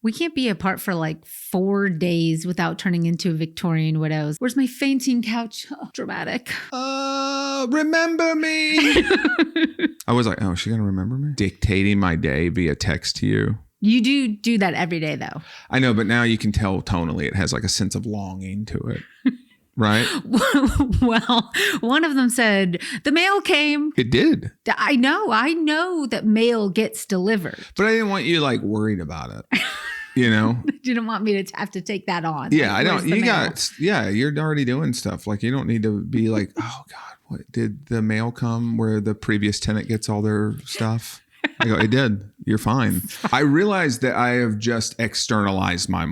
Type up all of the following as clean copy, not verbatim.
We can't be apart for like 4 days without turning into Victorian widows. Where's my fainting couch? Oh, dramatic. Remember me. I was like, oh, is she going to remember me? Dictating my day via text to you. You do that every day, though. I know, but now you can tell tonally it has like a sense of longing to it. Right? Well, one of them said, the mail came. It did. I know that mail gets delivered. But I didn't want you like worried about it. You know? You didn't want me to have to take that on. Yeah, like, I don't. You're already doing stuff. Like, you don't need to be like, oh God, what did the mail come where the previous tenant gets all their stuff? I go, it did. You're fine. I realized that I have just externalized my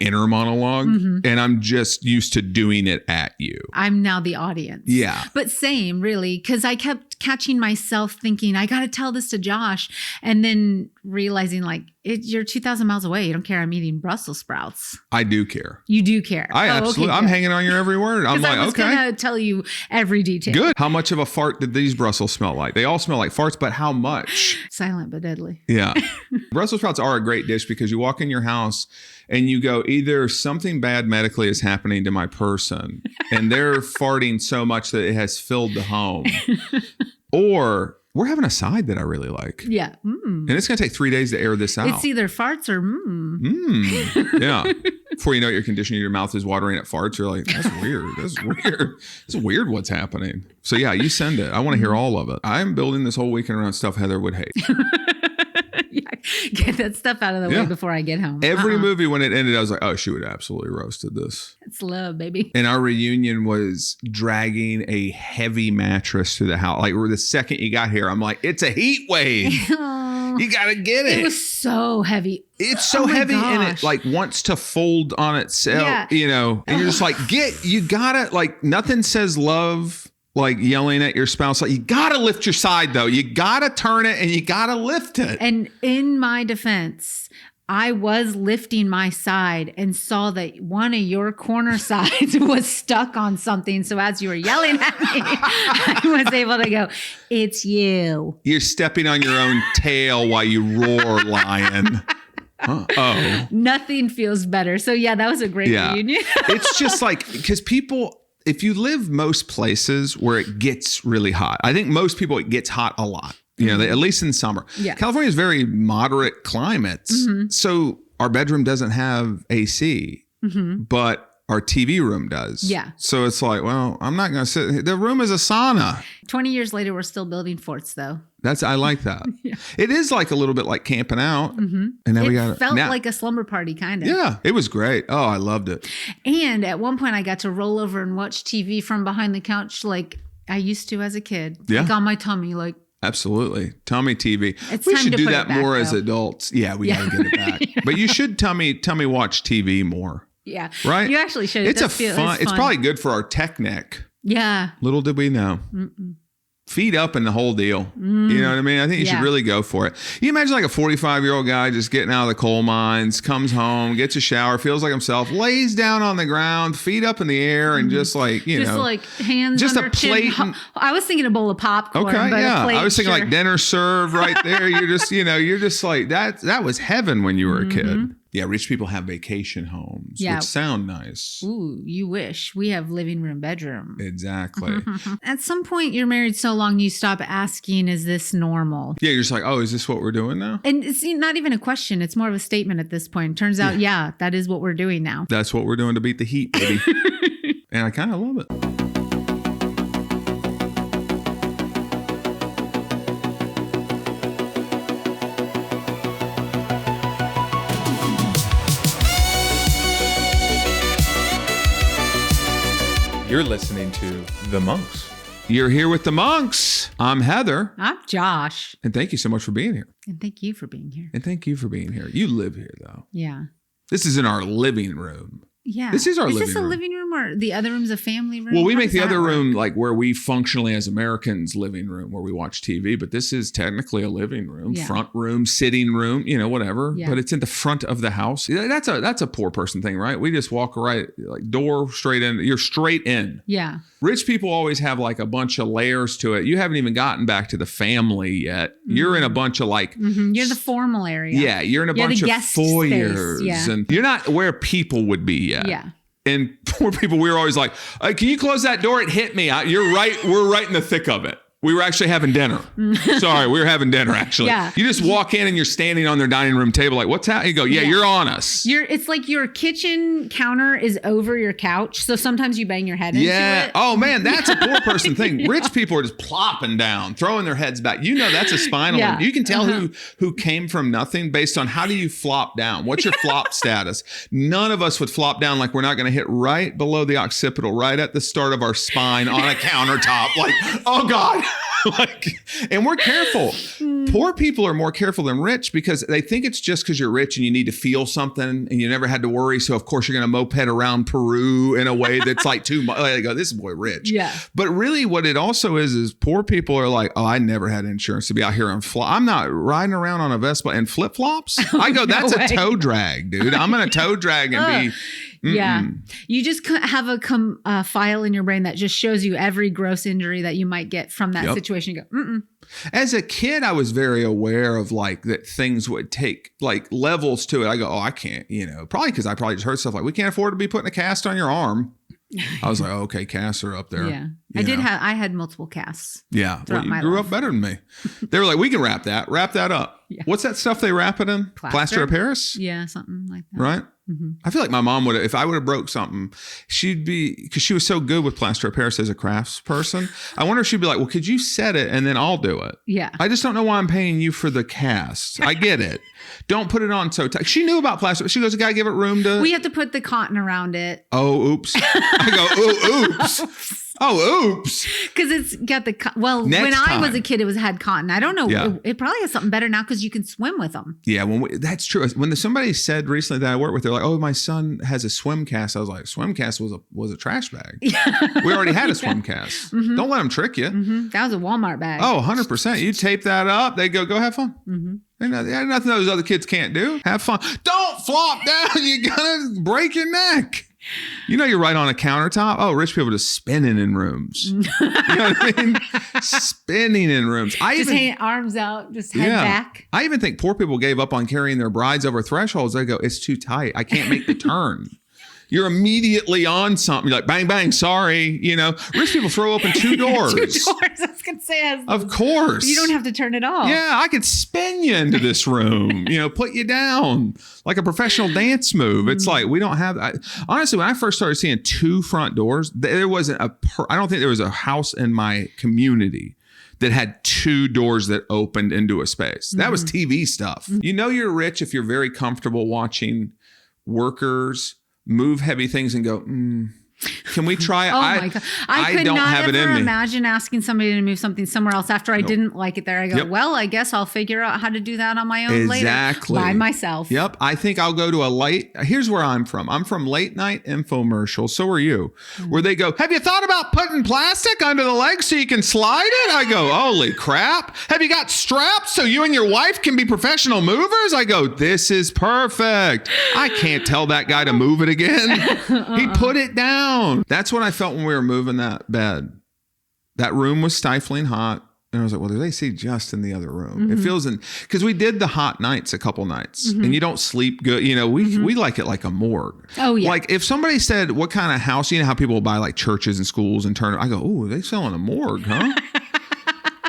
inner monologue, and I'm just used to doing it at you. I'm now the audience. Yeah. But same, really, because I kept catching myself thinking, I got to tell this to Josh, and then realizing like, you're 2,000 miles away. You don't care I'm eating Brussels sprouts. I do care. You do care. Absolutely. Okay, I'm hanging on your every word. I'm like, I was okay. going to tell you every detail. Good. How much of a fart did these Brussels smell like? They all smell like farts, but how much? Silent but deadly. Yeah. Brussels sprouts are a great dish because you walk in your house and you go, either something bad medically is happening to my person and they're farting so much that it has filled the home, or we're having a side that I really like. Yeah. And it's going to take 3 days to air this out. It's either farts or Yeah. Before you know it, your conditioner, your mouth is watering at farts. You're like, that's weird. That's weird. It's weird what's happening. So yeah, you send it. I want to hear all of it. I'm building this whole weekend around stuff Heather would hate. Yeah, get that stuff out of the way before I get home. Every movie when it ended, I was like, oh, she would have absolutely roasted this. It's love, baby. And our reunion was dragging a heavy mattress through the house. Like the second you got here, I'm like, it's a heat wave. You got to get it. It was so heavy. It's so heavy and it like wants to fold on itself, you know, and you're just like, you gotta, like, nothing says love like yelling at your spouse. Like, you gotta lift your side though. You gotta turn it and you gotta lift it. And in my defense, I was lifting my side and saw that one of your corner sides was stuck on something. So as you were yelling at me, I was able to go, it's you. You're stepping on your own tail while you roar, lion. Oh, nothing feels better. So yeah, that was a great reunion. It's just like, because people, if you live most places where it gets really hot, I think most people, it gets hot a lot. You know, at least in summer. Yeah. California is very moderate climates. So our bedroom doesn't have AC, but our TV room does. Yeah. So it's like, well, I'm not going to sit. The room is a sauna. 20 years later, we're still building forts, though. I like that. It is like a little bit like camping out. And now it felt like a slumber party, kind of. Yeah, it was great. Oh, I loved it. And at one point, I got to roll over and watch TV from behind the couch like I used to as a kid. Yeah. Like on my tummy, like. Absolutely. Tummy TV. We should do that more as adults. Yeah, we got to get it back. But you should tummy watch TV more. Yeah. Right? You actually should. It's fun. It's probably good for our tech neck. Yeah. Little did we know. Feet up and the whole deal. You know what I mean? I think you should really go for it. You imagine like a 45-year-old guy just getting out of the coal mines, comes home, gets a shower, feels like himself, lays down on the ground, feet up in the air, and just like, you know. Just like hands just under a plate. I was thinking a bowl of popcorn. Okay, but yeah. A plate, I was thinking like dinner served right there. You're just, you know, you're just like, that was heaven when you were a kid. Yeah, rich people have vacation homes, which sound nice. Ooh, you wish. We have living room, bedroom. Exactly. At some point, you're married so long, you stop asking, is this normal? Yeah, you're just like, oh, is this what we're doing now? And it's not even a question. It's more of a statement at this point. Turns out, that is what we're doing now. That's what we're doing to beat the heat, baby. And I kind of love it. You're listening to The Monks. You're here with The Monks. I'm Heather. I'm Josh. And thank you so much for being here. And thank you for being here. And thank you for being here. You live here, though. Yeah. This is in our living room. Yeah. This is our living room. Is this a living room or the other room's a family room? Well, we How make does the that other work? room like where we functionally as Americans living room where we watch TV, but this is technically a living room, front room, sitting room, whatever. Yeah. But it's in the front of the house. That's a poor person thing, right? We just walk right, like door straight in. You're straight in. Yeah. Rich people always have like a bunch of layers to it. You haven't even gotten back to the family yet. You're in a bunch of like... You're the formal area. Yeah. You're in a bunch of foyers. Yeah. And you're not where people would be yet. Yeah. And poor people, we were always like, can you close that door? It hit me. You're right. We're right in the thick of it. We were actually having dinner. Sorry, we were having dinner, actually. Yeah. You just walk in and you're standing on their dining room table like, what's happening? You go, you're on us. It's like your kitchen counter is over your couch. So sometimes you bang your head into it. Oh, man, that's a poor person thing. Rich people are just plopping down, throwing their heads back. That's a spinal. You can tell who came from nothing based on how do you flop down? What's your flop status? None of us would flop down like we're not going to hit right below the occipital, right at the start of our spine on a countertop. Like, oh, God. And we're careful. Poor people are more careful than rich because they think it's just because you're rich and you need to feel something and you never had to worry. So of course you're going to moped around Peru in a way that's like too much. They go, this boy rich. Yeah. But really what it also is poor people are like, oh, I never had insurance to be out here on I'm not riding around on a Vespa in flip flops. I go, that's a toe drag, dude. I'm going to toe drag and be. Yeah. You just have a file in your brain that just shows you every gross injury that you might get from that situation. You go, As a kid, I was very aware of like that things would take like levels to it. I go, oh, I can't, probably because I probably just heard stuff like, we can't afford to be putting a cast on your arm. I was like, oh, okay, casts are up there. Yeah. I had multiple casts. Yeah. Well, you grew up better than me. They were like, we can wrap that up. Yeah. What's that stuff they wrap it in? Plaster of Paris? Yeah, something like that. Right? Mm-hmm. I feel like my mom would have, if I would have broke something, because she was so good with plaster of Paris as a crafts person. I wonder if she'd be like, well, could you set it and then I'll do it? Yeah. I just don't know why I'm paying you for the cast. I get it. Don't put it on so tight. She knew about plaster. She goes, you gotta give it room to. We have to put the cotton around it. Oh, oops. I go, oh, oops. Oh, oops. Because it's got when I was a kid, it had cotton. I don't know. Yeah. It probably has something better now because you can swim with them. Yeah, that's true. When somebody said recently that I worked with, they're like, oh, my son has a swim cast. I was like, swim cast was a trash bag. We already had a swim cast. Mm-hmm. Don't let them trick you. Mm-hmm. That was a Walmart bag. Oh, 100%. You tape that up. They go have fun. Mm-hmm. There's nothing those other kids can't do. Have fun. Don't flop down. You're going to break your neck. You're right on a countertop. Oh, rich people just spinning in rooms. You know what I mean? Spinning in rooms. Hanging arms out, just head back. I even think poor people gave up on carrying their brides over thresholds. They go, it's too tight. I can't make the turn. You're immediately on something. You're like, bang, bang, sorry. Rich people throw open 2 doors. 2 doors. I was going to say. Of course. You don't have to turn it off. Yeah, I could spin you into this room, put you down like a professional dance move. It's like, we don't have, honestly, when I first started seeing 2 front doors, there wasn't I don't think there was a house in my community that had 2 doors that opened into a space. That was TV stuff. You're rich if you're very comfortable watching workers move heavy things and go, can we try it? Oh my God. I could not ever imagine asking somebody to move something somewhere else after I didn't like it there. I go, well, I guess I'll figure out how to do that on my own later by myself. Yep. I think I'll go to here's where I'm from. I'm from late night infomercials. So are you, where they go, have you thought about putting plastic under the legs so you can slide it? I go, holy crap. Have you got straps so you and your wife can be professional movers? I go, this is perfect. I can't tell that guy to move it again. He put it down. That's what I felt when we were moving that bed. That room was stifling hot. And I was like, well, there's AC just in the other room. Mm-hmm. It feels because we did the hot nights a couple nights and you don't sleep good. We like it like a morgue. Oh, yeah. Like if somebody said, what kind of house, how people buy like churches and schools and I go, oh, they selling a morgue, huh?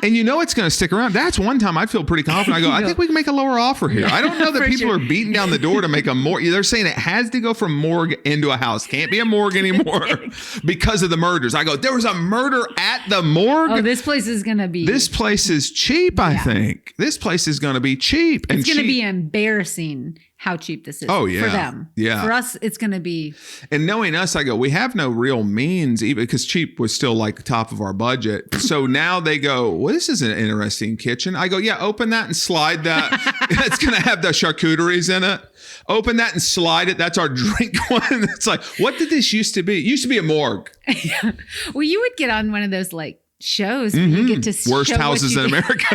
And it's going to stick around. That's one time I'd feel pretty confident. I go, I think we can make a lower offer here. I don't know that people are beating down the door to make a morgue. They're saying it has to go from morgue into a house. Can't be a morgue anymore because of the murders. I go, there was a murder at the morgue. Oh, this place is going to be. This place is cheap, I think. This place is going to be cheap. It's going to be embarrassing how cheap this is Oh, yeah. for them. Yeah. For us, it's going to be. And knowing us, I go, we have no real means, even because cheap was still like top of our budget. So now they go, well, this is an interesting kitchen. I go, yeah, open that and slide that. It's going to have the charcuteries in it. Open that and slide it. That's our drink one. It's like, what did this used to be? It used to be a morgue. Yeah. Well, you would get on one of those like shows where you get to worst houses in America.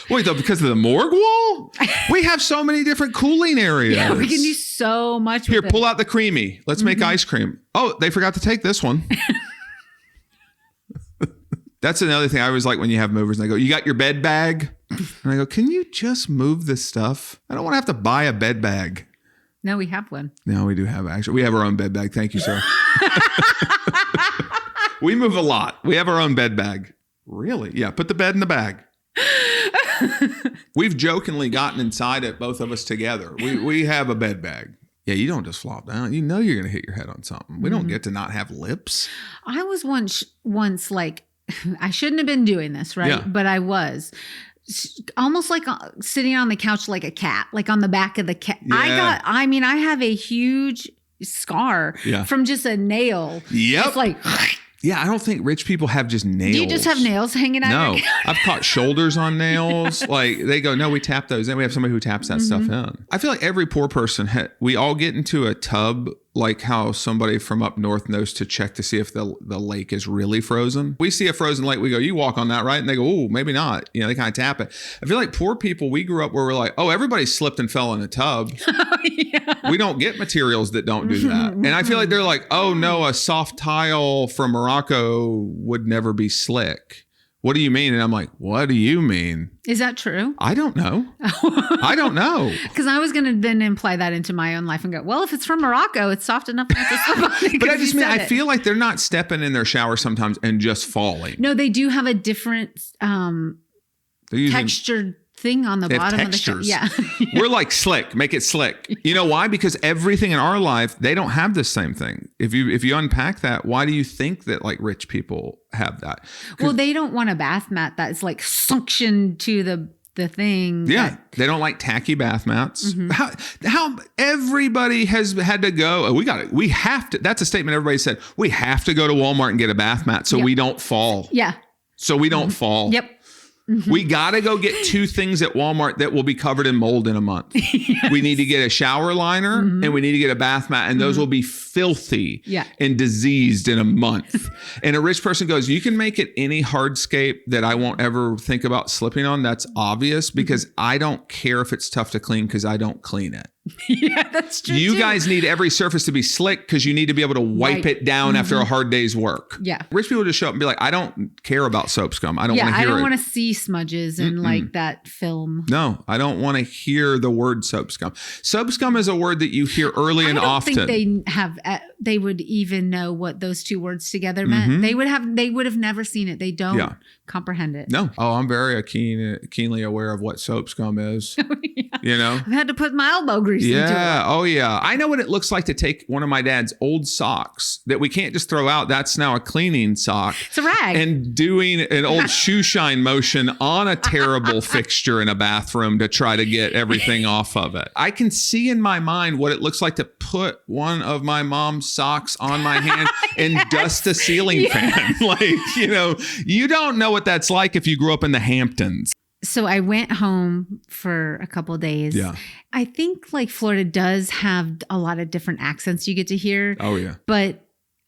Wait, though, because of the morgue wall? We have so many different cooling areas. Yeah, we can do so much Here, with pull it. out the creamy. Let's make ice cream. Oh, they forgot to take this one. That's another thing I always like when you have movers and they go, you got your bed bag? And I go, can you just move this stuff? I don't want to have to buy a bed bag. No, we have one. No, we do have actually. We have our own bed bag. Thank you, sir. We move a lot. We have our own bed bag. Really? Yeah. Put the bed in the bag. We've jokingly gotten inside it, both of us together. We have a bed bag. Yeah, you don't just flop down. You know you're going to hit your head on something. We don't get to not have lips. I was once like, I shouldn't have been doing this, right? Yeah. But I was almost like sitting on the couch like a cat, like on the back of the cat. Yeah. I have a huge scar from just a nail. Yep. It's like... Yeah, I don't think rich people have just nails. Do you just have nails hanging out? No, I've caught shoulders on nails. Like they go, no, we tap those in. We have somebody who taps that stuff in. I feel like every poor person, we all get into a tub, like how somebody from up north knows to check to see if the lake is really frozen. We see a frozen lake, we go, you walk on that, right? And they go, oh, maybe not. You know, they kind of tap it. I feel like poor people, we grew up where we're like, oh, everybody slipped and fell in a tub. Yeah. We don't get materials that don't do that. And I feel like they're like, oh no, a soft tile from Morocco would never be slick. What do you mean? And I'm like, what do you mean? Is that true? I don't know. I don't know. Because I was going to then imply that into my own life and go, well, if it's from Morocco, it's soft enough not to slip on it. But I just mean, I feel like they're not stepping in their shower sometimes and just falling. No, they do have a different textured thing on the bottom of the shower. Yeah. We're like slick, make it slick. You know why? Because everything in our life, they don't have the same thing. If you unpack that, why do you think that like rich people have that? Well, they don't want a bath mat that's like suctioned to the thing. Yeah. They don't like tacky bath mats. How everybody has had to go. We have to. That's a statement everybody said. We have to go to Walmart and get a bath mat so we don't fall. Yeah. So we don't fall. Yep. We got to go get 2 things at Walmart that will be covered in mold in a month. Yes. We need to get a shower liner and we need to get a bath mat, and those will be filthy and diseased in a month. And a rich person goes, you can make it any hardscape that I won't ever think about slipping on. That's obvious because I don't care if it's tough to clean because I don't clean it. Yeah, that's true. You guys need every surface to be slick because you need to be able to wipe it down after a hard day's work. Yeah. Rich people just show up and be like, I don't care about soap scum. I don't want to hear it. I don't want to see smudges and like that film. No, I don't want to hear the word soap scum. Soap scum is a word that you hear early and often. I don't think they would even know what those 2 words together meant. They would have never seen it. They don't comprehend it. No. Oh, I'm very keenly aware of what soap scum is. You know, I've had to put my elbow grease into it. Yeah. Oh, yeah. I know what it looks like to take one of my dad's old socks that we can't just throw out. That's now a cleaning sock. It's a rag. And doing an old shoe shine motion on a terrible fixture in a bathroom to try to get everything off of it. I can see in my mind what it looks like to put one of my mom's socks on my hand and dust a ceiling fan. Like, you know, you don't know what that's like if you grew up in the Hamptons. So I went home for a couple of days. Yeah. I think like Florida does have a lot of different accents you get to hear. Oh, yeah. But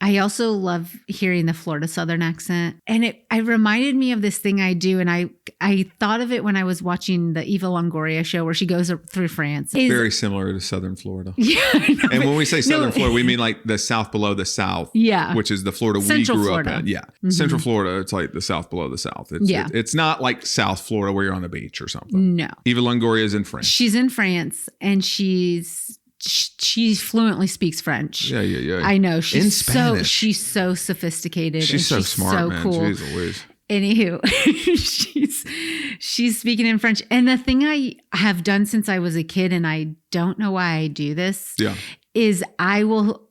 I also love hearing the Florida Southern accent. And it reminded me of this thing I do. And I thought of it when I was watching the Eva Longoria show where she goes through France. Very similar to Southern Florida. Yeah. And when we say Southern Florida, we mean like the South below the South. Yeah. Which is the Florida Central we grew Florida. up in. Yeah. Central Florida, it's like the South below the South. It's not like South Florida where you're on the beach or something. No. Eva Longoria is in France. She's in France and she fluently speaks French. Yeah. I know. She's so sophisticated. She's so smart, so man. Cool. Jeez Louise. Anywho, she's speaking in French. And the thing I have done since I was a kid, and I don't know why I do this, is I will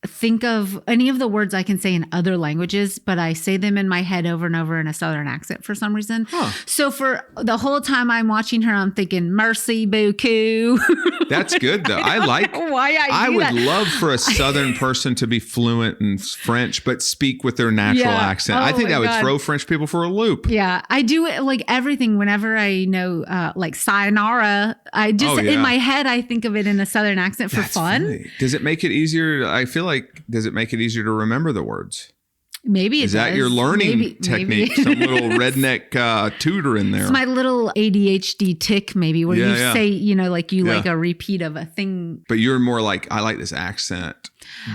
think of any of the words I can say in other languages, but I say them in my head over and over in a Southern accent for some reason. Huh. So for the whole time I'm watching her, I'm thinking, merci beaucoup. That's good though. I like why I do would that. love for a Southern person to be fluent in French, but speak with their natural accent. I think that would throw French people for a loop. Yeah, I do it like everything. Whenever I know, like sayonara, I just in my head I think of it in a Southern accent for fun. Funny. Does it make it easier? I feel like does it make it easier to remember the words? Maybe it is that does. your learning technique? Maybe. Some little redneck tutor in there. It's my little ADHD tick, maybe, where you say, you know, like you like a repeat of a thing. But you're more like, I like this accent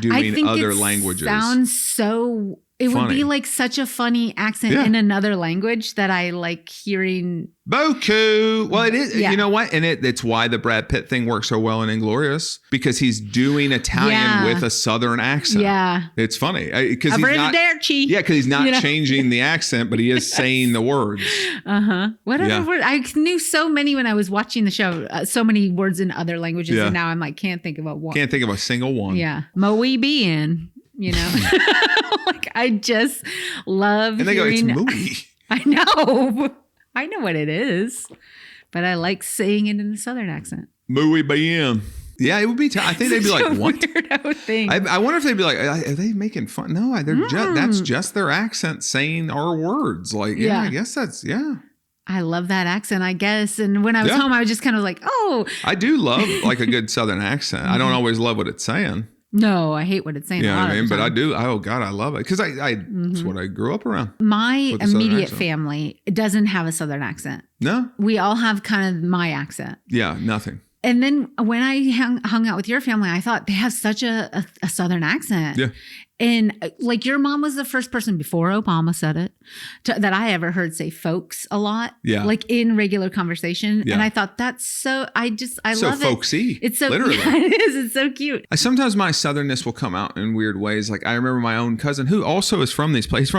doing other languages. Sounds so. It would be like such a funny accent in another language that I like hearing. Beaucoup. Well, it is. You know what? And it's why the Brad Pitt thing works so well in Inglourious, because he's doing Italian with a Southern accent. Yeah. It's funny because he's not changing the accent, but he is saying the words. What other word? I knew so many when I was watching the show, so many words in other languages. And now I'm like, can't think of one. Can't think of a single one. Yeah. Muy bien. You know, like I just love. And they go, it's muy. I know what it is, but I like saying it in a Southern accent. Muy bien. Yeah, it would be. I think they'd be like, what? Weirdo thing. I wonder if they'd be like, are they making fun? No, they're that's just their accent saying our words. Like, I guess that's I love that accent, I guess. And when I was home, I was just kind of like, oh. I do love like a good Southern accent. I don't always love what it's saying. No, I hate what it's saying. You know what I mean? But I do. Oh, God, I love it. Because it's what I grew up around. My immediate family doesn't have a Southern accent. No? We all have kind of my accent. Yeah, nothing. And then when I hung out with your family, I thought they have such a Southern accent. Yeah. And like your mom was the first person before Obama said it that I ever heard say folks a lot. Yeah. Like in regular conversation. Yeah. And I thought that's so, I so love folksy. it. It's so, literally. Yeah, it is. It's so cute. Sometimes my Southernness will come out in weird ways. Like I remember my own cousin who also is from these places,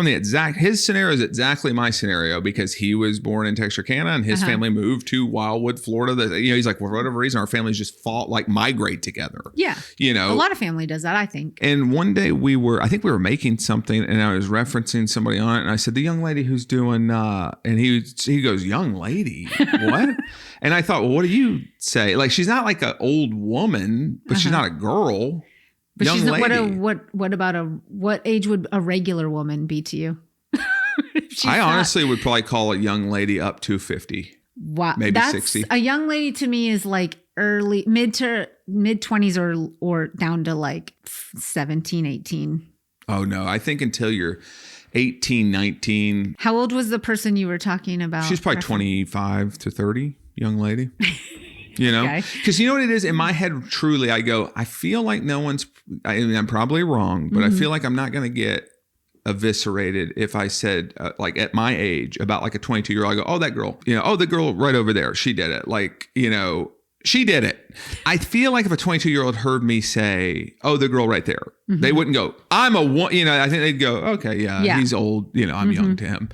his scenario is exactly my scenario because he was born in Texarkana and his family moved to Wildwood, Florida. He's like, for whatever reason, our families just migrate together. Yeah. You know, a lot of family does that, I think. And one day I think we were making something and I was referencing somebody on it. And I said, the young lady who's doing, and he goes, young lady, what? And I thought, well, what do you say? Like, she's not like an old woman, but she's not a girl. But young she's not, lady. What age would a regular woman be to you? I honestly would probably call a young lady up to 50. Wow. Maybe 60. A young lady to me is like mid 20s or down to like 17, 18. Oh, no. I think until you're 18, 19. How old was the person you were talking about? She's probably 25 to 30, young lady. You know? Because you know what it is? In my head, truly, I go, I feel like I'm probably wrong, but I feel like I'm not going to get eviscerated if I said, like at my age, about like a 22-year-old, I go, oh, that girl, the girl right over there, she did it. Like, she did it. I feel like if a 22-year-old heard me say, oh, the girl right there, they wouldn't go, I'm a one, I think they'd go, okay, yeah. He's old, I'm young to him.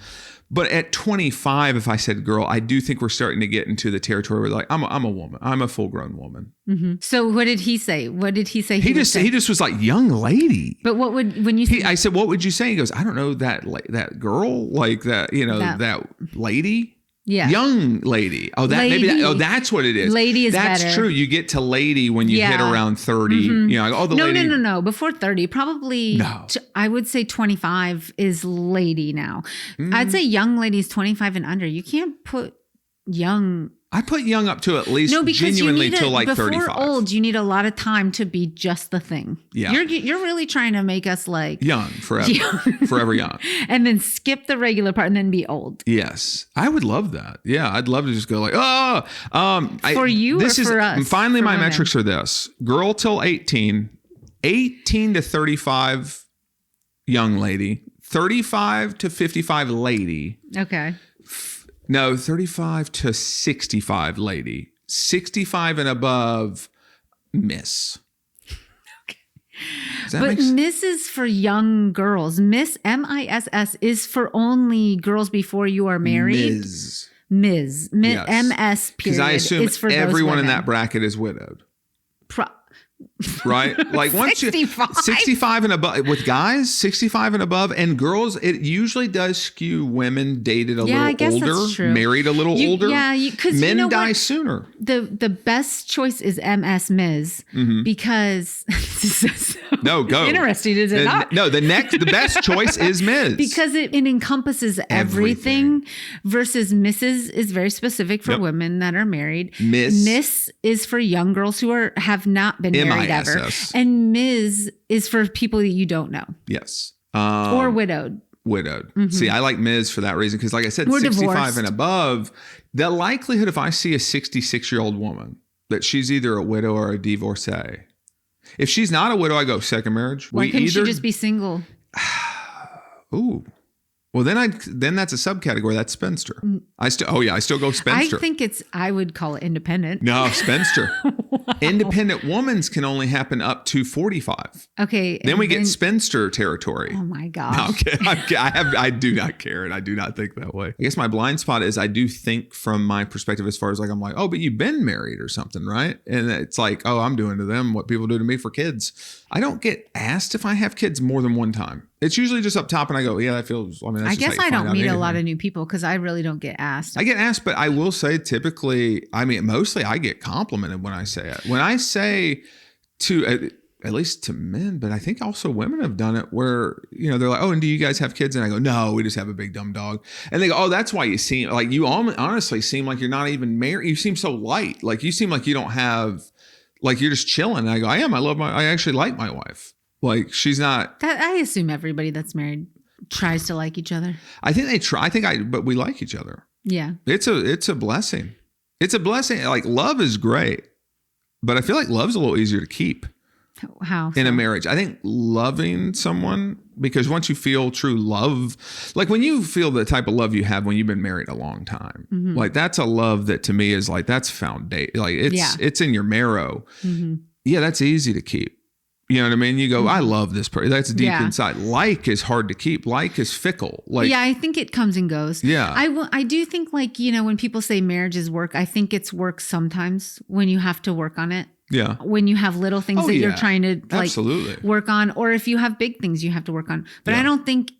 But at 25, if I said girl, I do think we're starting to get into the territory where like, I'm a woman. I'm a full grown woman. Mm-hmm. So what did he say? What did he say? He just was like, young lady. But when you say, I said, what would you say? He goes, I don't know, that girl, like that, that lady. Yeah. Young lady. Oh, that's what it is. Lady is That's better. True. You get to lady when you hit around 30. Lady. No. Before 30, probably. No. I would say 25 is lady now. I'd say young ladies 25 and under. You can't put young. I put young up to at least genuinely till like 35. Before old, you need a lot of time to be just the thing. Yeah. You're really trying to make us like young forever. Forever young. And then skip the regular part and then be old. Yes. I would love that. Yeah. I'd love to just go like, for you or for us? Finally, my metrics are this. Girl till 18 to 35 young lady, 35 to 55 lady. Okay. No, 35 to 65 lady. 65 and above miss. Okay. But Miss is for young girls. Miss, MISS, is for only girls before you are married. Ms. Yes. MS period. Because I assume everyone in that bracket is widowed. Right? Like once 65. 65 and above with guys, 65 and above, and girls, it usually does skew women dated a I guess little older, that's true. married a little older. Yeah, because men die sooner. The best choice is Ms. Because no, go. Interesting, is it not? No, the best choice is Ms. Because it encompasses everything versus Mrs. is very specific for women that are married. Miss is for young girls who have not been married ever. And Ms. is for people that you don't know. Yes. Or widowed. See, I like Ms. for that reason. Because like I said, We're 65 divorced. and above, the likelihood if I see a 66-year-old woman that she's either a widow or a divorcee. If she's not a widow, I go second marriage. Why couldn't she just be single? Ooh. Well, then that's a subcategory. That's spinster. I still go spinster. I think I would call it independent. No, spinster. Wow. Independent women's can only happen up to 45. Okay. Then we get spinster territory. Oh my gosh. No, okay. I do not care, and I do not think that way. I guess my blind spot is I do think from my perspective as far as like, I'm like, oh, but you've been married or something, right? And it's like, oh, I'm doing to them what people do to me for kids. I don't get asked if I have kids more than one time. It's usually just up top and I go, yeah, that feels, I mean, that's I guess I don't meet a lot of new people because I really don't get asked. I get asked, but I will say typically, I mean, mostly I get complimented when I say it. When I say to, at least to men, but I think also women have done it where, you know, they're like, oh, and do you guys have kids? And I go, no, we just have a big dumb dog. And they go, oh, that's why you seem like, you honestly seem like you're not even married. You seem so light. Like you seem like you don't have, like you're just chilling. And I go, I actually like my wife. Like she's not. I assume everybody that's married tries to like each other. I think they try. but we like each other. Yeah. It's a blessing. It's a blessing. Like love is great, but I feel like love's a little easier to keep. How? In a marriage. I think loving someone, because once you feel true love, like when you feel the type of love you have when you've been married a long time, like that's a love that to me is like, that's foundation. Like it's in your marrow. Yeah. That's easy to keep. You know what I mean? You go, I love this person. That's deep inside. Like is hard to keep. Like is fickle. Like, yeah, I think it comes and goes. Yeah. I do think like, you know, when people say marriage is work, I think it's work sometimes when you have to work on it. Yeah. When you have little things that you're trying to like work on, or if you have big things you have to work on. But I don't think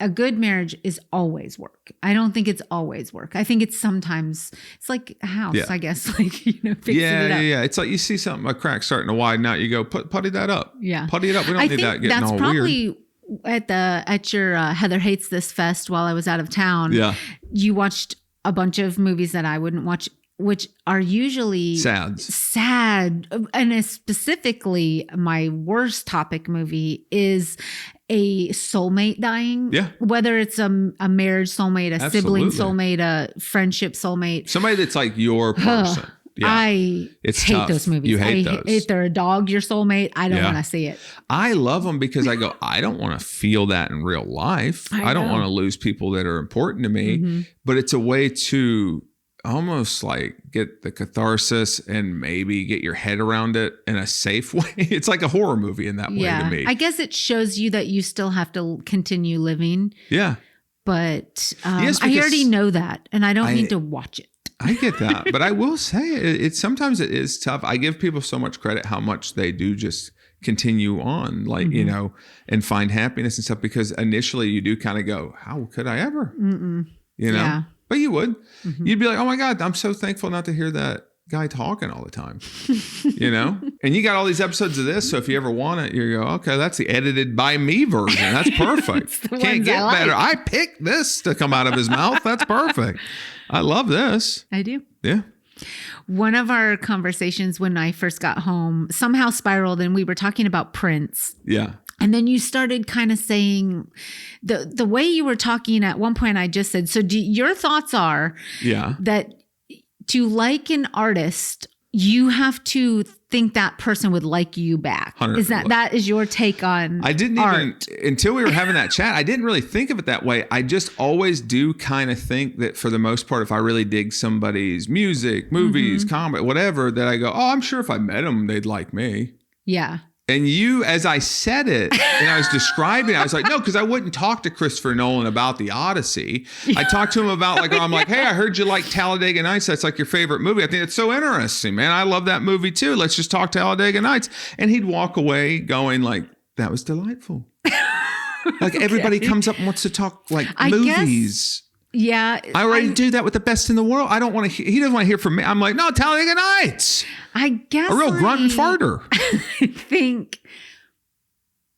a good marriage is always work. I don't think it's always work. I think it's sometimes, it's like a house, I guess, like, you know, fixing it up. Yeah. It's like you see something, a crack starting to widen out, you go, putty that up. Yeah. Putty it up. We don't need that getting all weird. That's probably at your Heather Hates This Fest while I was out of town. Yeah. You watched a bunch of movies that I wouldn't watch, which are usually sad. And specifically, my worst topic movie is a soulmate dying. Yeah. Whether it's a marriage soulmate, a sibling soulmate, a friendship soulmate. Somebody that's like your person. Yeah. I hate those movies. You hate those. If they're a dog, your soulmate, I don't want to see it. I love them because I go, I don't want to feel that in real life. I don't want to lose people that are important to me. But it's a way to almost like get the catharsis and maybe get your head around it in a safe way. It's like a horror movie in that way to me. I guess it shows you that you still have to continue living. Yeah. But I already know that and I don't need to watch it. I get that. But I will say it's sometimes it is tough. I give people so much credit how much they do just continue on, like, you know, and find happiness and stuff, because initially you do kind of go, how could I ever? You know? Yeah. But you would. You'd be like, oh my God, I'm so thankful not to hear that guy talking all the time. You know? And you got all these episodes of this. So if you ever want it, you go, okay, that's the edited by me version. That's perfect. Can't get better. I picked this to come out of his mouth. That's perfect. I love this. I do. Yeah. One of our conversations when I first got home somehow spiraled and we were talking about Prince. Yeah. And then you started kind of saying the way you were talking at one point, I just said, so your thoughts are that to like an artist, you have to think that person would like you back. Is that is your take on I didn't art? Even, until we were having that chat, I didn't really think of it that way. I just always do kind of think that for the most part, if I really dig somebody's music, movies, comedy, whatever, that I go, oh, I'm sure if I met them, they'd like me. Yeah. And you, as I said it, and I was describing it, I was like, no, because I wouldn't talk to Christopher Nolan about the Odyssey. I talked to him about like, I'm like, hey, I heard you like Talladega Nights. That's like your favorite movie. I think it's so interesting, man. I love that movie too. Let's just talk Talladega Nights. And he'd walk away going like, that was delightful. Like everybody comes up and wants to talk like movies. Yeah. I already do that with the best in the world. I don't want to, he doesn't want to hear from me. I'm like, no, Talladega Nights. I guess a real grunt and farter. I think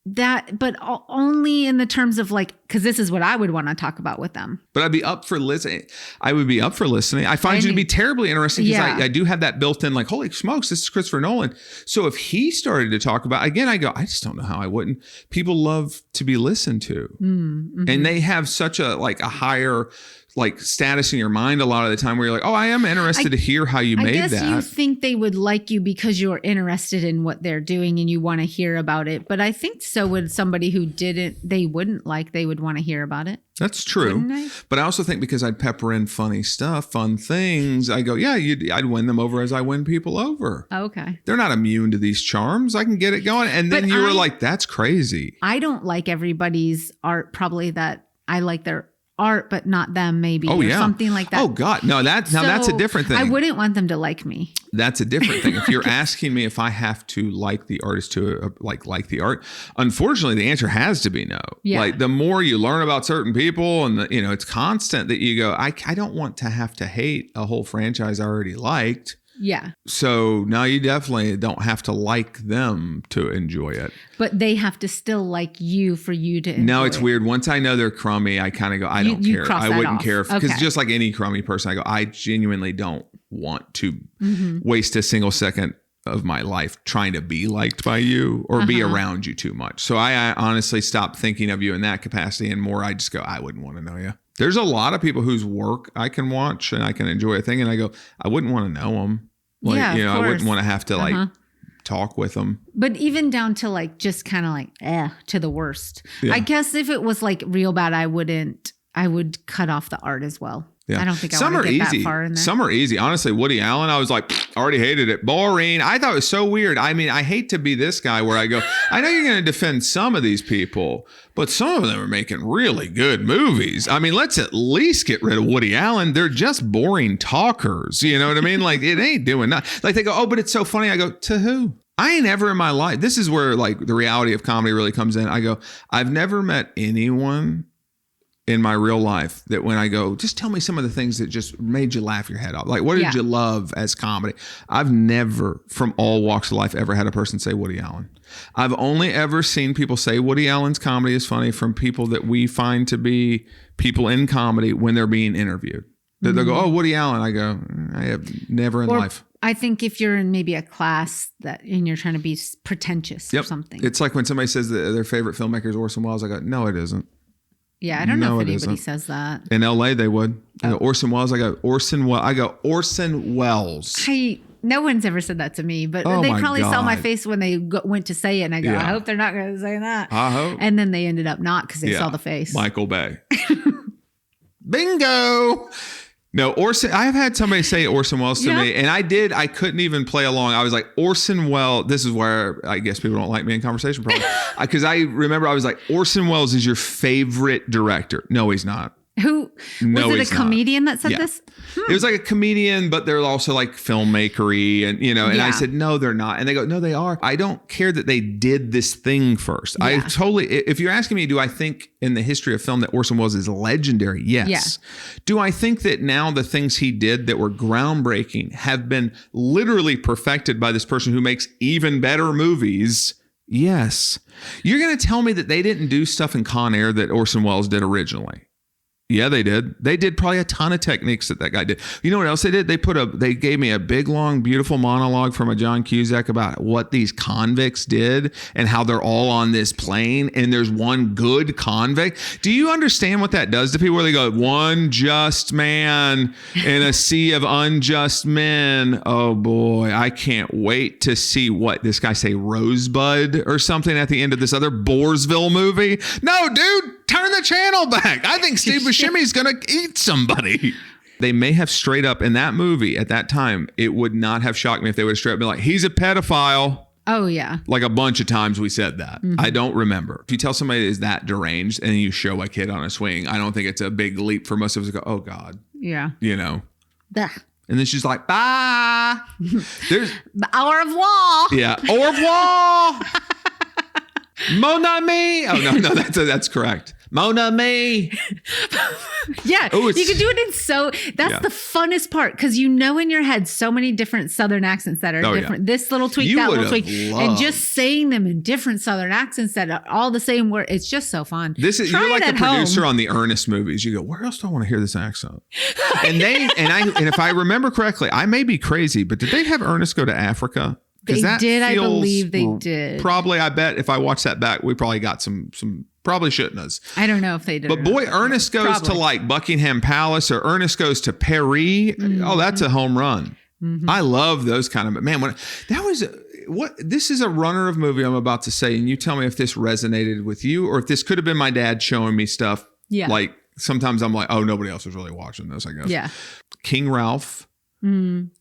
that, but only in the terms of like, because this is what I would want to talk about with them. But I'd be up for listening. I would be up for listening. I find you to be terribly interesting because I do have that built in, like, holy smokes, this is Christopher Nolan. So if he started to talk about, again, I go, I just don't know how I wouldn't. People love to be listened to. Mm-hmm. And they have such a higher like status in your mind a lot of the time where you're like, oh, I am interested to hear how you made that. I guess you think they would like you because you're interested in what they're doing and you want to hear about it. But I think so would somebody who they wouldn't like, they would want to hear about it. That's true. But I also think because I'd pepper in funny stuff, fun things, I go, yeah, I'd win them over as I win people over. Okay. They're not immune to these charms. I can get it going. And then you were like, that's crazy. I don't like everybody's art, probably that I like their art, but not them, maybe, or something like that. Oh God, no, that's a different thing. I wouldn't want them to like me. That's a different thing. If you're asking me if I have to like the artist to like the art, unfortunately, the answer has to be no. Yeah. Like the more you learn about certain people, and it's constant that you go, I don't want to have to hate a whole franchise I already liked. Yeah. So now you definitely don't have to like them to enjoy it. But they have to still like you for you to enjoy No, it's weird. Once I know they're crummy, I kind of go, I don't care. I wouldn't care. Because just like any crummy person, I go, I genuinely don't want to waste a single second of my life trying to be liked by you or be around you too much. So I honestly stopped thinking of you in that capacity, and more I just go, I wouldn't want to know you. There's a lot of people whose work I can watch and I can enjoy a thing, and I go, I wouldn't want to know them. Like, I wouldn't want to have to talk with them. But even down to like, just kind of like, to the worst. Yeah. I guess if it was like real bad, I would cut off the art as well. Yeah. I don't think I want to get that far in there. Some are easy. Honestly, Woody Allen, I was like, already hated it. Boring. I thought it was so weird. I mean, I hate to be this guy where I go, I know you're going to defend some of these people, but some of them are making really good movies. I mean, let's at least get rid of Woody Allen. They're just boring talkers. You know what I mean? Like, it ain't doing nothing. Like, they go, oh, but it's so funny. I go, to who? I ain't ever in my life. This is where like the reality of comedy really comes in. I go, I've never met anyone in my real life that when I go, just tell me some of the things that just made you laugh your head off. Like, what did you love as comedy? I've never, from all walks of life, ever had a person say Woody Allen. I've only ever seen people say Woody Allen's comedy is funny from people that we find to be people in comedy when they're being interviewed. They'll go, oh, Woody Allen. I go, I have never in life. I think if you're in maybe a class and you're trying to be pretentious or something. It's like when somebody says that their favorite filmmaker is Orson Welles. I go, no, it isn't. Yeah, I don't know if anybody says that. In LA, they would. Oh. Orson Welles. I go, Orson Welles. No one's ever said that to me, but they probably saw my face when they went to say it, and I go, I hope they're not going to say that. I hope. And then they ended up not because they saw the face. Michael Bay. Bingo. No, Orson. I've had somebody say Orson Welles to me, and I couldn't even play along. I was like, Orson Welles. This is where I guess people don't like me in conversation, probably. Because I remember I was like, Orson Welles is your favorite director. No, he's not. Who was it? A comedian that said this? It was like a comedian, but they're also like filmmakery, and and I said, no, they're not. And they go, no, they are. I don't care that they did this thing first. Yeah. I totally, if you're asking me, do I think in the history of film that Orson Welles is legendary? Yes. Yeah. Do I think that now the things he did that were groundbreaking have been literally perfected by this person who makes even better movies? Yes. You're going to tell me that they didn't do stuff in Con Air that Orson Welles did originally? Yeah, they did. They did probably a ton of techniques that guy did. You know what else they did? They gave me a big, long, beautiful monologue from a John Cusack about what these convicts did and how they're all on this plane and there's one good convict. Do you understand what that does to people where they go, one just man in a sea of unjust men? Oh boy, I can't wait to see what this guy say, Rosebud or something at the end of this other Boresville movie. No, dude. Turn the channel back. I think Steve Buscemi's going to eat somebody. They may have straight up in that movie at that time. It would not have shocked me if they would have straight up been like, he's a pedophile. Oh, yeah. Like a bunch of times we said that. Mm-hmm. I don't remember. If you tell somebody is that deranged and you show a kid on a swing, I don't think it's a big leap for most of us to go, oh God. Yeah. You know? Duh. And then she's like, bye. There's Au revoir. Yeah. Au revoir. Mon ami. Oh, no, that's correct. Mon ami. Yeah. Ooh, you can do it in that's the funnest part because you know in your head so many different Southern accents that are different. Yeah. This little tweak, that little tweak. And just saying them in different Southern accents that are all the same word. It's just so fun. You're like the producer on the Ernest movies. You go, where else do I want to hear this accent? And if I remember correctly, I may be crazy, but did they have Ernest go to Africa? They did. I believe they did. Probably. I bet if I watch that back, we probably got some probably shouldn't have. I don't know if they did. But boy, Ernest goes to like Buckingham Palace or Ernest goes to Paris. Mm-hmm. Oh, that's a home run. Mm-hmm. I love those kind of, man, this is a runner of movie I'm about to say. And you tell me if this resonated with you or if this could have been my dad showing me stuff. Yeah. Like sometimes I'm like, oh, nobody else was really watching this, I guess. Yeah. King Ralph.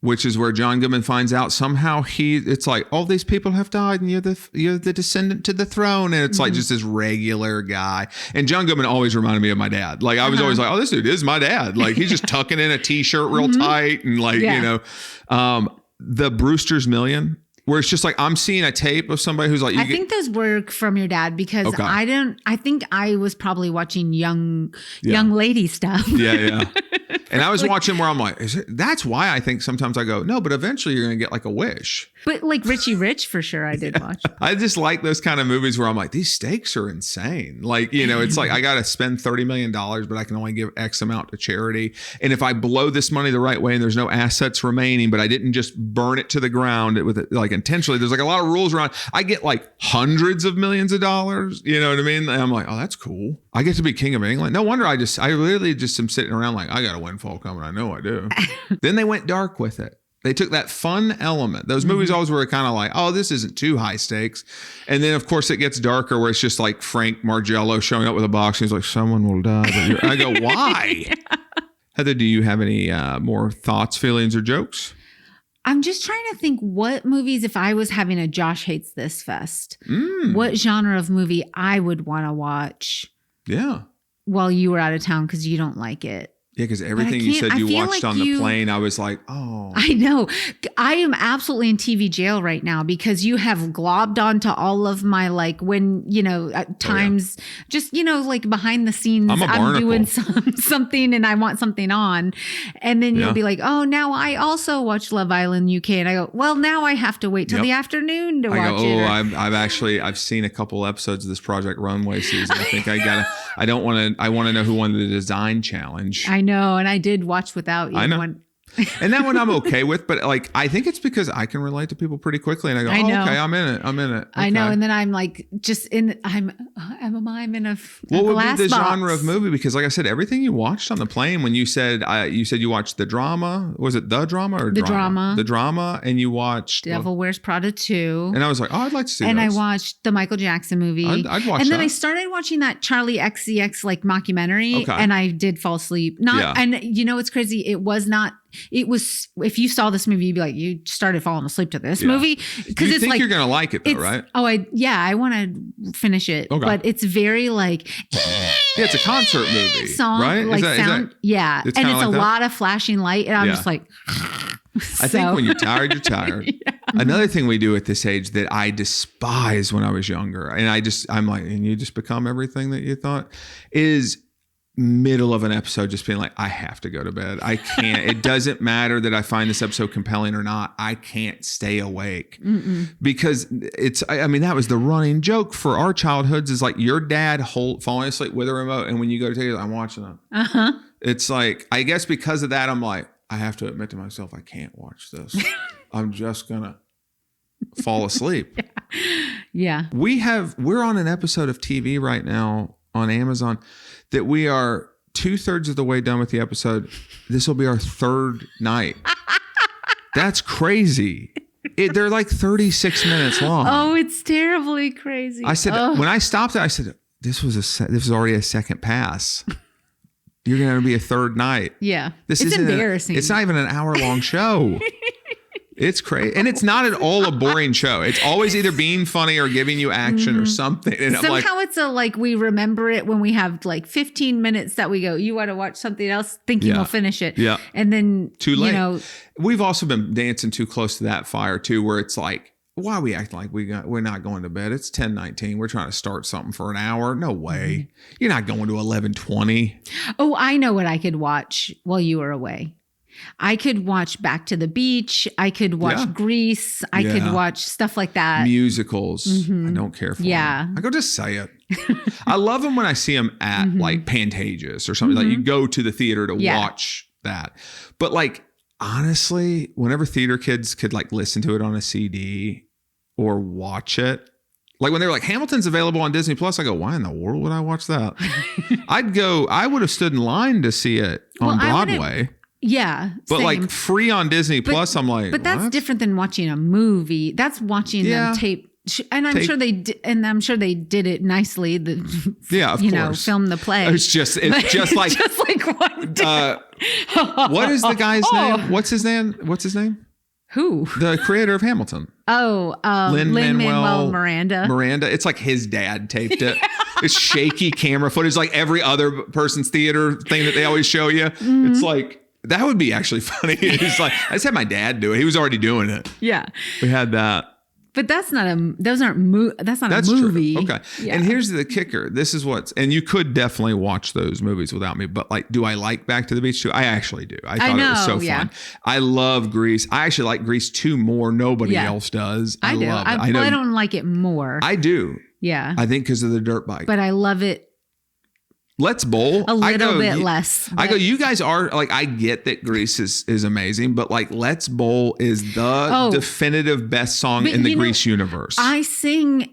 Which is where John Goodman finds out somehow it's like all these people have died and you're the descendant to the throne, and it's like just this regular guy. And John Goodman always reminded me of my dad. Like I was always like, oh, this dude is my dad. Like he's just tucking in a t-shirt real tight and like the Brewster's Million. Where it's just like I'm seeing a tape of somebody who's like. I think those were from your dad because I think I was probably watching young lady stuff. Yeah. And I was watching where I'm like, that's why I think sometimes I go, no, but eventually you're going to get like a wish. But like Richie Rich for sure, I did watch. I just like those kind of movies where I'm like, these stakes are insane. Like, it's like I got to spend $30 million, but I can only give X amount to charity. And if I blow this money the right way and there's no assets remaining, but I didn't just burn it to the ground with it, like intentionally, there's like a lot of rules around. I get like hundreds of millions of dollars. You know what I mean? And I'm like, oh, that's cool. I get to be king of England. No wonder I literally just am sitting around like, I got a windfall coming. I know I do. Then they went dark with it. They took that fun element. Those movies always were kind of like, oh, this isn't too high stakes. And then, of course, it gets darker where it's just like Frank Margello showing up with a box. And he's like, someone will die. I go, why? Yeah. Heather, do you have any more thoughts, feelings, or jokes? I'm just trying to think what movies, if I was having a Josh Hates This Fest, what genre of movie I would want to watch. Yeah. While you were out of town because you don't like it. Yeah, because everything you said you watched on the plane, I was like, oh. I know. I am absolutely in TV jail right now because you have globbed onto all of my, like, when, at times, just, like behind the scenes, I'm doing something and I want something on. And then you'll be like, oh, now I also watch Love Island UK. And I go, well, now I have to wait till the afternoon to watch it. I've seen a couple episodes of this Project Runway season. I think I want to know who won the design challenge. I know, and I did watch without you. I know. And that one I'm okay with, but like I think it's because I can relate to people pretty quickly, and I go, okay, I'm in it. Okay. I know, and then I'm like, I'm in a what would glass be the box. genre of movie? Because like I said, everything you watched on the plane when you said you watched the drama. Was it the drama or the drama? The drama, and you watched Devil Wears Prada 2. And I was like, oh, I'd like to see. And those. I watched the Michael Jackson movie. I'd watch. And then I started watching that Charlie XCX like mockumentary, and I did fall asleep. And it's crazy. It was, if you saw this movie, you'd be like, you started falling asleep to this movie. Because it's like, you're going to like it though, right? Oh, I want to finish it. Okay. But it's very like. Yeah, it's a concert movie. Song, right? Like sound. Yeah. And it's a lot of flashing light. And I'm just like. I think when you're tired, you're tired. Yeah. Another thing we do at this age that I despise when I was younger, and I'm like, and you just become everything that you thought, is middle of an episode just being like, I have to go to bed. I can't. It doesn't matter that I find this episode compelling or not. I can't stay awake. Because that was the running joke for our childhoods is like your dad falling asleep with a remote, and when you go to take it, I'm watching it. It's like, I guess because of that, I'm like, I have to admit to myself, I can't watch this. I'm just gonna fall asleep. Yeah. We're on an episode of TV right now on Amazon that we are 2/3 of the way done with the episode. This will be our third night. That's crazy. They're like 36 minutes long. Oh, it's terribly crazy. I said, when I stopped it, I said, this was already a second pass. You're going to be a third night. Yeah. It's embarrassing. It's not even an hour-long show. It's crazy. And it's not at all a boring show. It's always either being funny or giving you action or something. And somehow it's we remember it when we have 15 minutes that we go, you want to watch something else, thinking we'll finish it. Yeah. And then, too late. We've also been dancing too close to that fire too, where it's why we act like we're not going to bed? It's 10:19. We're trying to start something for an hour. No way. You're not going to 11:20. Oh, I know what I could watch while you were away. I could watch Back to the Beach. I could watch Grease. I could watch stuff like that. Musicals. I don't care for them. I go just say it. I love them when I see them at Pantages or something. Like you go to the theater to watch that. But honestly, whenever theater kids could listen to it on a CD or watch it, when they're Hamilton's available on Disney Plus, I go, why in the world would I watch that? I would have stood in line to see it on Broadway. Yeah. But same. free on Disney Plus, I'm like, but that's different than watching a movie. That's watching them tape. And I'm sure they did, did it nicely. Of course. Film the play. It's just like just like what? What is the guy's name? What's his name? Who? The creator of Hamilton. Oh, Lin-Manuel Miranda. Miranda. It's like his dad taped it. It's shaky camera footage, like every other person's theater thing that they always show you. It's that would be actually funny. It's I just had my dad do it. He was already doing it. Yeah. We had that. But that's not a movie. True. Okay. Yeah. And here's the kicker. This is and you could definitely watch those movies without me, but do I like Back to the Beach too? I actually do. I thought it was so fun. I love Grease. I actually like Grease 2 more. Nobody else does. I do. Love it. I don't like it more. I do. Yeah. I think because of the dirt bike. But I love it. Let's Bowl. A little bit less. I go, you guys are I get that Grease is amazing, but Let's Bowl is the definitive best song in the Grease universe. I sing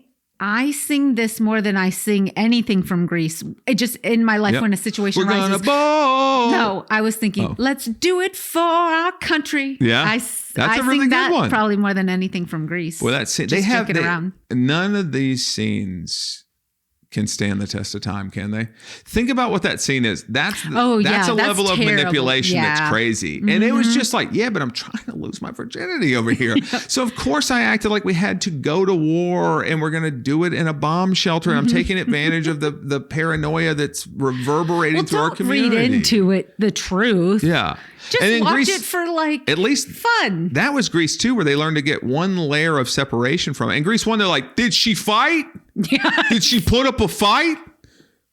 this more than I sing anything from Grease. It just in my life when a situation We're rises. Gonna bowl. No, I was thinking, let's do it for our country. Yeah. That's a really good one. Probably more than anything from Grease. Well, that's it. None of these scenes can stand the test of time, can they? Think about what that scene is. That's a level of manipulation that's crazy. And it was just but I'm trying to lose my virginity over here. So of course I acted like we had to go to war and we're going to do it in a bomb shelter. And I'm taking advantage of the paranoia that's reverberating through our community. Read into it the truth. Yeah. Just watch it for at least fun. That was Grease 2, where they learned to get one layer of separation from it. And Grease 1, they're did she fight? Yeah. Did she put up a fight?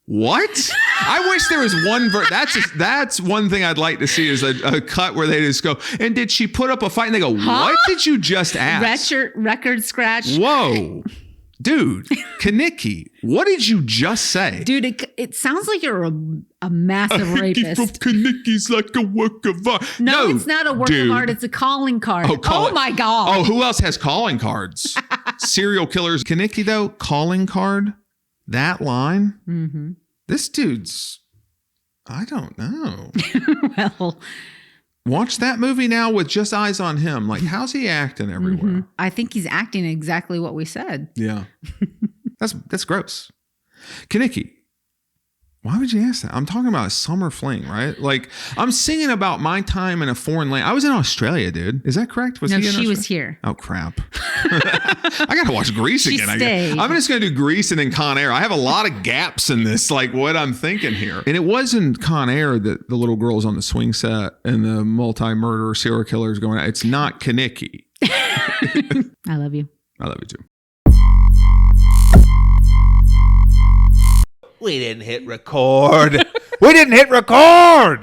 What? I wish there was one. That's one thing I'd like to see is a cut where they just go, and did she put up a fight? And they go, what did you just ask? Record scratch. Whoa. Dude, Kaniki, what did you just say? Dude, it sounds like you're a massive rapist. From Kaniki's like a work of art. No, it's not a work of art. It's a calling card. Oh my God. Oh, who else has calling cards? Serial killers. Kaniki, though, calling card, that line. Mm-hmm. This dude's, I don't know. Well, watch that movie now with just eyes on him. How's he acting everywhere? Mm-hmm. I think he's acting exactly what we said. Yeah. That's gross. Kaniki, why would you ask that? I'm talking about a summer fling, right? I'm singing about my time in a foreign land. I was in Australia, dude. Is that correct? She was here. Oh, crap. I got to watch Grease again. I'm just going to do Grease and then Con Air. I have a lot of gaps in this, what I'm thinking here. And it was in Con Air that the little girl's on the swing set and the multi-murder serial killer is going out. It's not Kaniki. I love you. I love you too. We didn't hit record. We didn't hit record.